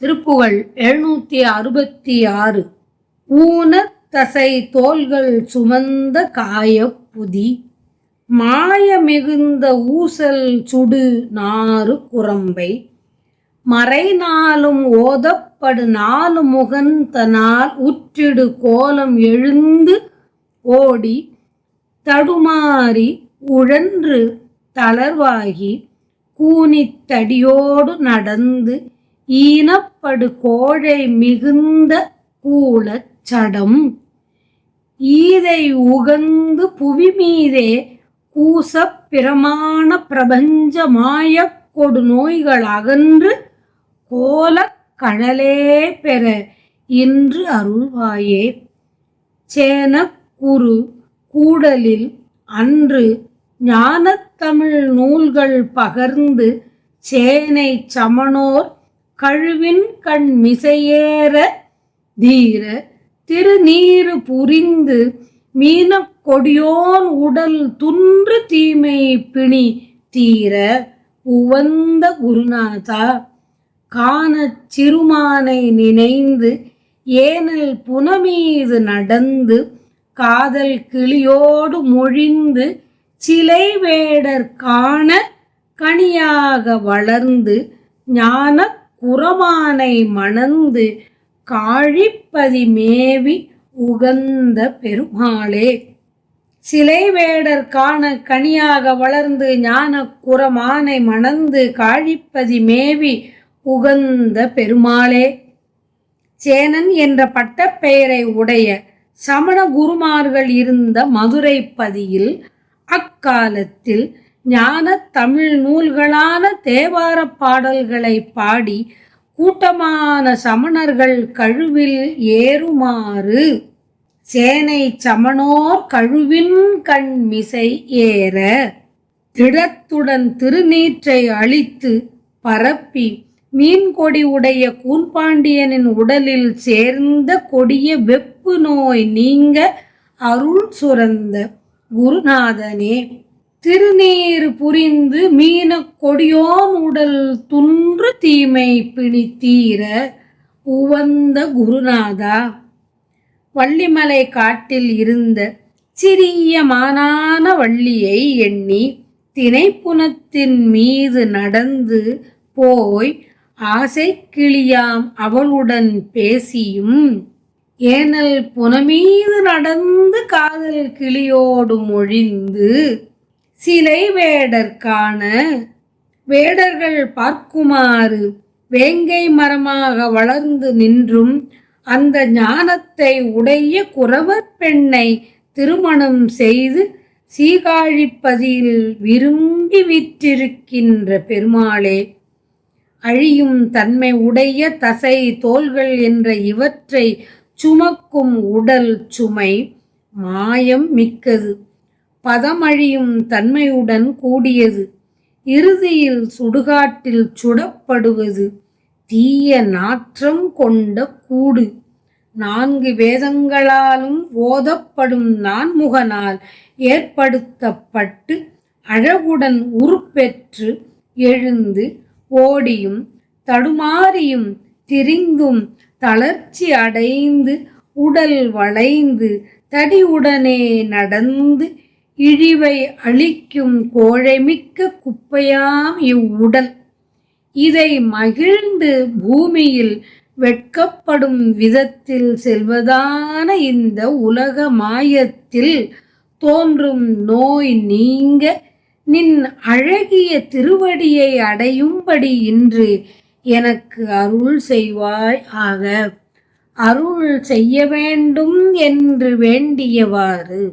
திருப்புகழ் 766. ஊனத் தசை தோள்கள் சுமந்த காயப்புதி மாய மிகுந்த ஊசல் சுடு நாறு குரம்பை மறை நாளும் ஓதப்படு நாலு முகந்தனால் உற்றிடு கோலம் எழுந்து ஓடி தடுமாறி உழன்று தளர்வாகி கூனித்தடியோடு நடந்து ஈனப்படு கோழை மிகுந்த கூலச் சடம் ஈதை உகந்து புவி மீதே கூசப் பிரமாண பிரபஞ்ச மாயக் கொடு நோய்கள் அகன்று கோலக் கழலே பெற இன்று அருள்வாயே. சேனக் குரு கூடலில் அன்று ஞானத் தமிழ் நூல்கள் பகர்ந்து சேனை சமணோர் கழுவின் கண் மிசையேற தீர திருநீறு புரிந்து மீனக் கொடியோன் உடல் துன்று தீமை பிணி தீர உவந்த குருநாதா காணச் சிறுமானை நினைந்து ஏனல் புனமீது நடந்து காதல் கிளியோடு மொழிந்து சிலை வேடர் காண கனியாக வளர்ந்து ஞானக் குரமானை மணந்து காழிப்பதி மேவி உகந்த பெருமாளே. சிலை வேடர் காண கனியாக வளர்ந்து ஞானக் குரமானை மணந்து காழிப்பதி மேவி உகந்த பெருமாளே. சேனன் என்ற பட்டப்பெயரை உடைய சமண குருமார்கள் இருந்த மதுரைப்பதியில் அக்காலத்தில் ஞான தமிழ் நூல்களான தேவாரப் பாடல்களை பாடி கூட்டமான சமணர்கள் கழுவில் ஏறுமாறு சேனை சமணோர் கழுவின் கண் மிசை ஏற திடத்துடன் திருநீற்றை அழித்து பரப்பி மீன்கொடி உடைய கூன்பாண்டியனின் உடலில் சேர்ந்த கொடிய வெப்பு நோய் நீங்க அருள் சுரந்த குருநாதனே. திருநீறு புரிந்து மீனக் கொடியோன் உடல் துன்று தீமை பிணி தீர உவந்த குருநாதா வள்ளிமலை காட்டில் இருந்த சிறிய மானான வள்ளியை எண்ணி திணைப்புனத்தின் மீது நடந்து போய் ஆசை கிளியாம் அவளுடன் பேசியும் ஏனல் புனமீது நடந்து காதல் கிளியோடு மொழிந்து சிலை வேடர் காண வேடர்கள் பார்க்குமாறு வேங்கை மரமாக வளர்ந்து நின்றும் அந்த ஞானத்தை உடைய குறவர் பெண்ணை திருமணம் செய்து சீகாழிப்பதியில் விரும்பி விற்றிருக்கின்ற பெருமாளே. அழியும் தன்மை உடைய தசை தோள்கள் என்ற இவற்றை சுமக்கும் உடல் சுமை மாயம் மிக்கது, பதமழியும் தன்மையுடன் கூடியது, இறுதியில் சுடுகாட்டில் சுடப்படுவது, தீய நாற்றம் கொண்ட கூடு, 4 வேதங்களாலும் ஓதப்படும் நான்முகனால் ஏற்படுத்தப்பட்டு அழகுடன் உருப்பெற்று எழுந்து ஓடியும் தடுமாறியும் திரிந்தும் தளர்ச்சி அடைந்து உடல் வளைந்து தடியுடனே நடந்து இழிவை அளிக்கும் கோழைமிக்க குப்பையாம் இவ்வுடல். இதை மகிழ்ந்து பூமியில் வெட்கப்படும் விதத்தில் செல்வதான இந்த உலக மாயத்தில் தோன்றும் நோய் நீங்க நின் அழகிய திருவடியை அடையும்படி இன்று எனக்கு அருள் செய்வாய் ஆக. அருள் செய்ய வேண்டும் என்று வேண்டியவாறு